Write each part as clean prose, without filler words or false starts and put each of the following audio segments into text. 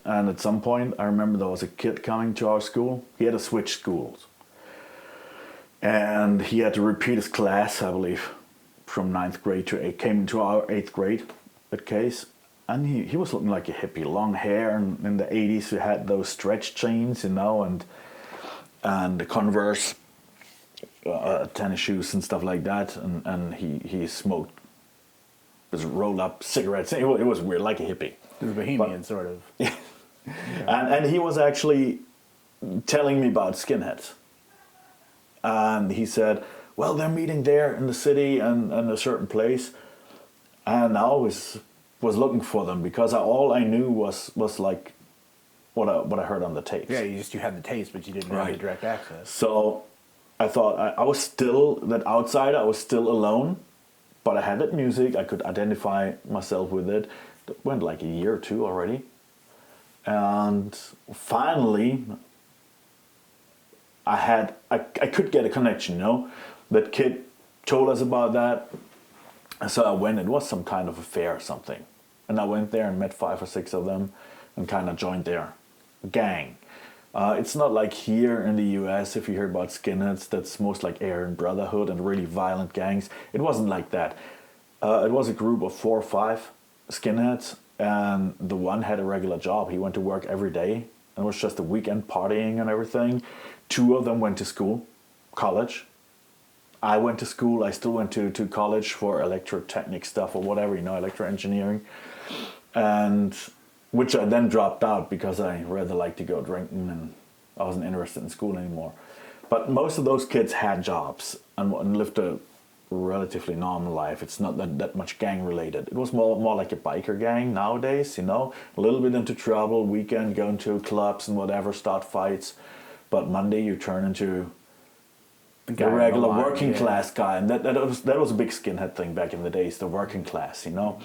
And at some point, I remember there was a kid coming to our school. He had to switch schools. And he had to repeat his class, I believe, from 9th grade to 8th. Came into our 8th grade, that case. And he was looking like a hippie. Long hair. And in the 80s, he had those stretch chains, you know, and the Converse tennis shoes and stuff like that. And he smoked, just rolled up cigarettes. It was weird, like a hippie. It was bohemian, sort of. Yeah. And he was actually telling me about skinheads. And he said, well, they're meeting there in the city and a certain place. And I always was looking for them because all I knew was like what I heard on the tapes. Yeah, you had the taste, but you didn't have the direct access. So I thought I was still, that outsider, I was still alone. But I had that music, I could identify myself with it. It went like a year or two already. And finally, I could get a connection, you know. That kid told us about that. So I went, it was some kind of a fair or something. And I went there and met 5 or 6 of them and kind of joined their gang. It's not like here in the US, if you hear about skinheads, that's most like Aryan Brotherhood and really violent gangs. It wasn't like that. It was a group of 4 or 5 skinheads, and the one had a regular job. He went to work every day, and it was just a weekend partying and everything. 2 of them went to school, college. I went to school, I still went to college for electrotechnic stuff or whatever, you know, electroengineering. And which I then dropped out because I rather liked to go drinking and I wasn't interested in school anymore. But most of those kids had jobs and lived a relatively normal life. It's not that much gang related. It was more like a biker gang nowadays, you know, a little bit into trouble, weekend going to clubs and whatever, start fights. But Monday you turn into the regular working class guy. And that was a big skinhead thing back in the days, the working class, you know,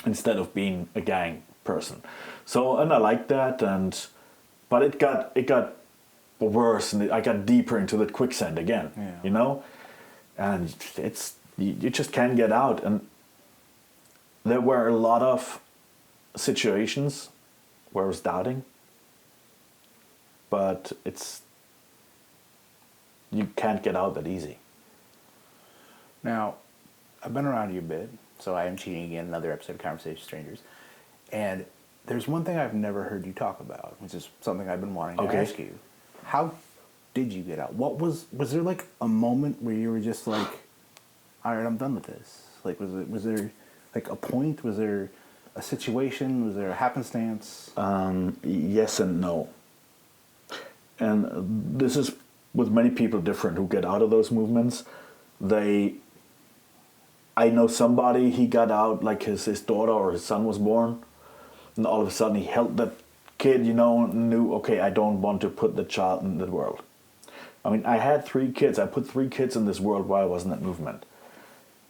instead of being a gang person. So, and I liked that, but it got worse, and I got deeper into that quicksand again, you know, and you just can't get out. And there were a lot of situations where I was doubting, but you can't get out that easy. Now, I've been around you a bit, so I am cheating again, another episode of Conversation Strangers. And there's one thing I've never heard you talk about, which is something I've been wanting to ask you. How did you get out? Was there like a moment where you were just like, all right, I'm done with this? Like, was there like a point? Was there a situation? Was there a happenstance? Yes and no. And this is with many people different who get out of those movements. I know somebody, he got out, like his daughter or his son was born, and all of a sudden he held that kid, you know, knew, okay, I don't want to put the child in the world. I mean, I had 3 kids. I put 3 kids in this world while I was in that movement.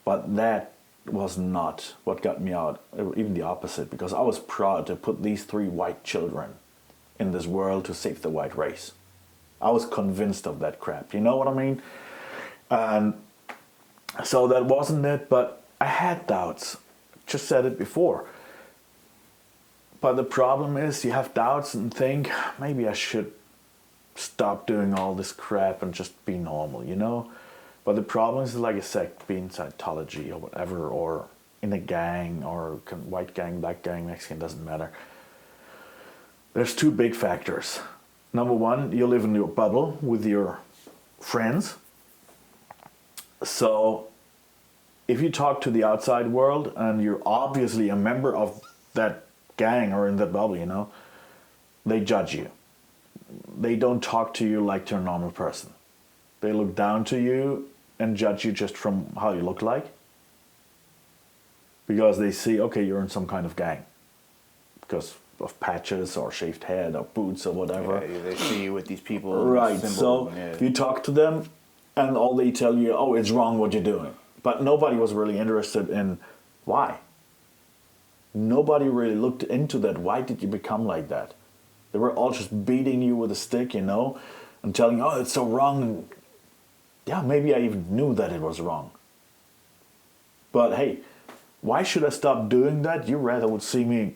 But that was not what got me out, even the opposite, because I was proud to put these 3 white children in this world to save the white race. I was convinced of that crap, you know what I mean? And so that wasn't it, but I had doubts. Just said it before. But the problem is you have doubts and think, maybe I should stop doing all this crap and just be normal, you know? But the problem is, like I said, being Scientology or whatever, or in a gang, or white gang, black gang, Mexican, doesn't matter. There's 2 big factors. Number 1, you live in your bubble with your friends. So if you talk to the outside world and you're obviously a member of that gang or in that bubble, you know, they judge you. They don't talk to you like to a normal person. They look down to you and judge you just from how you look like. Because they see, okay, you're in some kind of gang. Because of patches or shaved head or boots or whatever. Yeah, they see you with these people. Right, so you talk to them and all they tell you, oh, it's wrong what you're doing. But nobody was really interested in why. Nobody really looked into that. Why did you become like that? They were all just beating you with a stick, you know, and telling you, oh, it's so wrong. And yeah, maybe I even knew that it was wrong. But hey, why should I stop doing that? You rather would see me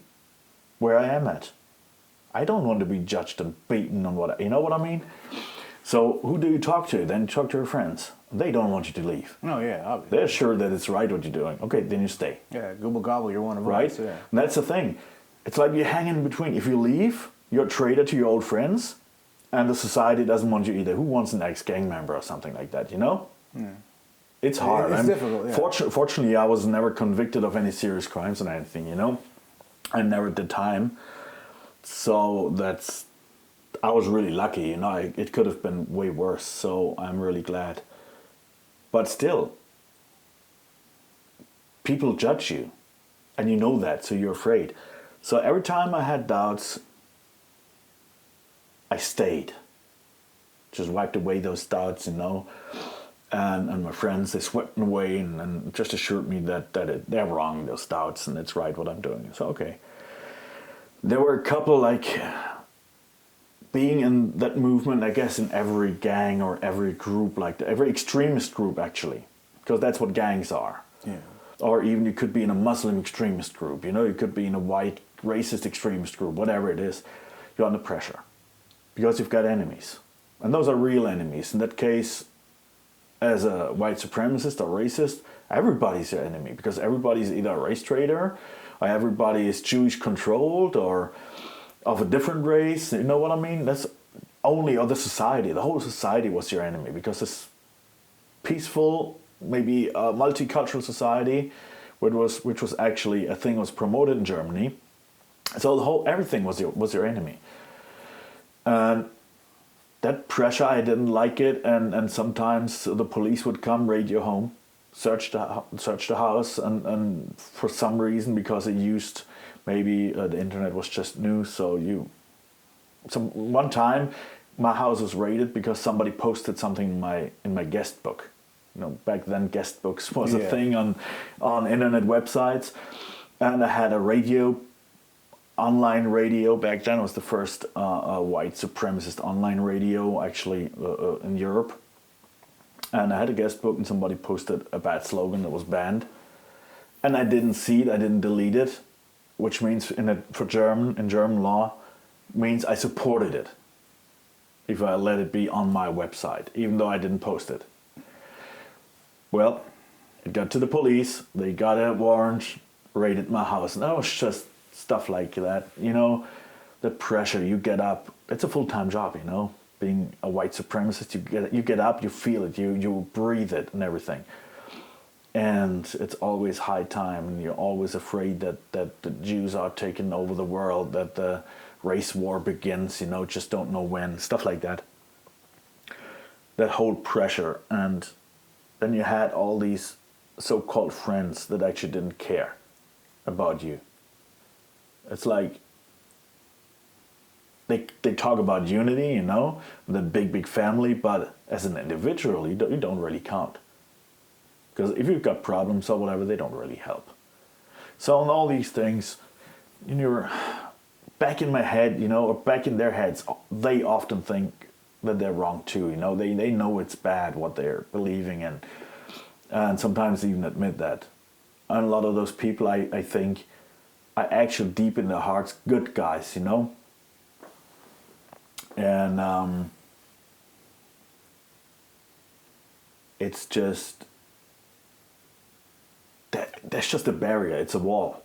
where I am at. I don't want to be judged and beaten on what, you know what I mean? So who do you talk to? Then you talk to your friends. They don't want you to leave. Oh, yeah, obviously. They're sure that it's right what you're doing. Okay, then you stay. Yeah, gobble gobble, you're one of Right? us. Yeah. And that's the thing. It's like you're hanging in between. If you leave, you're a traitor to your old friends, and the society doesn't want you either. Who wants an ex-gang member or something like that, you know? Yeah. It's hard. It's difficult, yeah. Fortunately, I was never convicted of any serious crimes or anything, you know? I never did time. So I was really lucky, you know? It could have been way worse, so I'm really glad. But still, people judge you, and you know that, so you're afraid. So every time I had doubts, I stayed. Just wiped away those doubts, you know. And my friends, they swept them away and just assured me that they're wrong, those doubts, and it's right what I'm doing. So, okay. There were a couple, like, being in that movement, I guess, in every gang or every group, like every extremist group, actually. Because that's what gangs are. Yeah. Or even you could be in a Muslim extremist group, you know, you could be in a white racist extremist group, whatever it is. You're under pressure. Because you've got enemies. And those are real enemies. In that case, as a white supremacist or racist, everybody's your enemy because everybody's either a race traitor or everybody is Jewish controlled or of a different race. You know what I mean? That's only other society. The whole society was your enemy because it's peaceful, maybe a multicultural society, which was actually a thing was promoted in Germany. So everything was your enemy. And that pressure, I didn't like it, and sometimes the police would come, raid your home, search the house, and for some reason, because it used, maybe the internet was just new, so one time my house was raided because somebody posted something in my guest book. You know, back then guest books was a thing on internet websites, and I had a radio. Online radio back then was the first white supremacist online radio actually in Europe, and I had a guest book and somebody posted a bad slogan that was banned, and I didn't see it, I didn't delete it, which means in German law means I supported it if I let it be on my website, even though I didn't post it. Well, it got to the police, they got a warrant, raided my house, and that was just stuff like that, you know, the pressure you get up. It's a full-time job, you know, being a white supremacist. You get up, you feel it, you breathe it and everything. And it's always high time, and you're always afraid that the Jews are taking over the world, that the race war begins, you know, just don't know when, stuff like that. That whole pressure. And then you had all these so-called friends that actually didn't care about you. It's like they talk about unity, you know, the big family, but as an individual, you don't really count. Because if you've got problems or whatever, they don't really help. So on all these things, you're back in my head, you know, or back in their heads, they often think that they're wrong too, you know, they know it's bad what they're believing in, and sometimes even admit that. And a lot of those people, I think, are actually deep in their hearts good guys, you know? And it's just, that's just a barrier, it's a wall.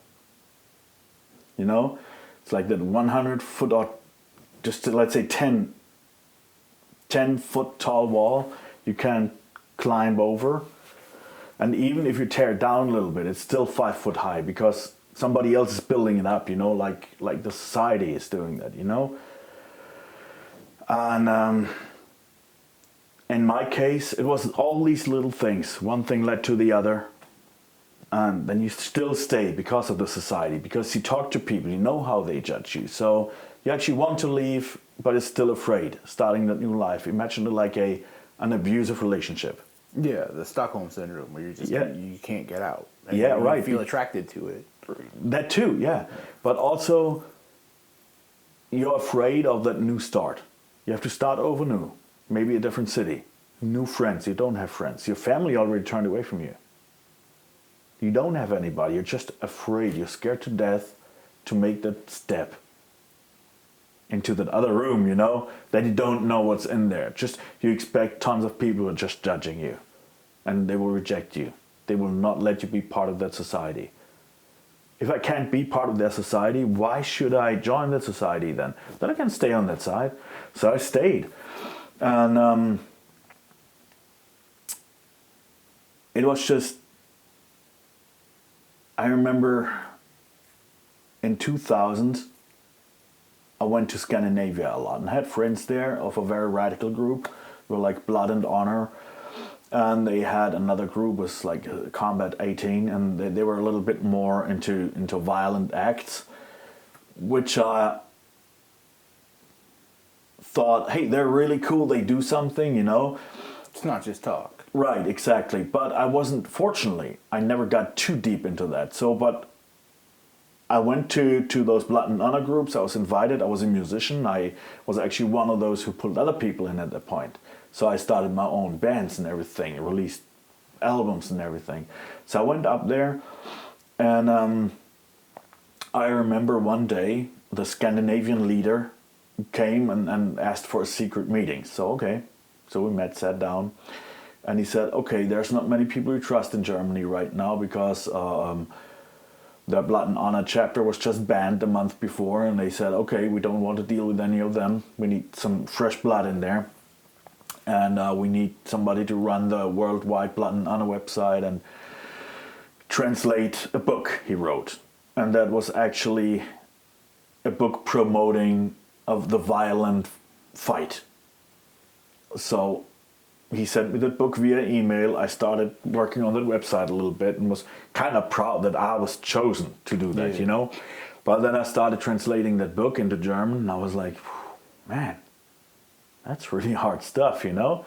You know? It's like that 100-foot or just let's say 10-foot tall wall you can't climb over. And even if you tear it down a little bit, it's still 5 foot high because somebody else is building it up, you know, like the society is doing that, you know. And in my case, it was all these little things. One thing led to the other. And then you still stay because of the society, because you talk to people, you know how they judge you. So you actually want to leave, but it's still afraid, starting that new life. Imagine it like an abusive relationship. Yeah, the Stockholm syndrome, where you can't get out. And yeah, right. You feel attracted to it. That too, yeah. But also, you're afraid of that new start. You have to start over new. Maybe a different city. New friends. You don't have friends. Your family already turned away from you. You don't have anybody. You're just afraid. You're scared to death to make that step. into that other room, you know, that you don't know what's in there. Just you expect tons of people who are just judging you, and they will reject you. They will not let you be part of that society. If I can't be part of their society, why should I join that society then? Then I can stay on that side. So I stayed. And it was just, I remember in 2000, I went to Scandinavia a lot and had friends there of a very radical group. They were like Blood and Honor. And they had another group was like Combat 18, and they were a little bit more into violent acts, which I thought, hey, they're really cool. They do something, you know. It's not just talk. Right, exactly. But I wasn't, fortunately, I never got too deep into that. So, but I went to those Blood and Honor groups. I was invited. I was a musician. I was actually one of those who pulled other people in at that point. So I started my own bands and everything, released albums and everything. So I went up there, and I remember one day the Scandinavian leader came and asked for a secret meeting. So okay, so we met, sat down, and he said, okay, there's not many people you trust in Germany right now because the Blood and Honor chapter was just banned a month before, and they said, okay, we don't want to deal with any of them. We need some fresh blood in there. And we need somebody to run the worldwide Blood and Honor website and translate a book he wrote. And that was actually a book promoting of the violent fight. So he sent me that book via email. I started working on that website a little bit and was kind of proud that I was chosen to do that, you know. But then I started translating that book into German, and I was like, man, that's really hard stuff, you know?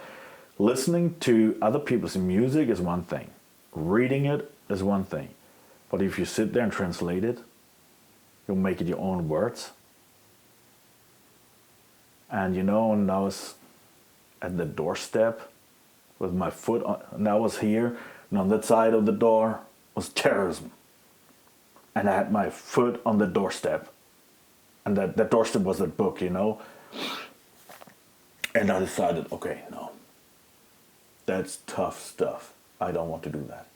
Listening to other people's music is one thing. Reading it is one thing. But if you sit there and translate it, you'll make it your own words. And you know, and I was at the doorstep with my foot on, and I was here, and on that side of the door was terrorism. And I had my foot on the doorstep. And that doorstep was that book, you know? And I decided, okay, no, that's tough stuff. I don't want to do that.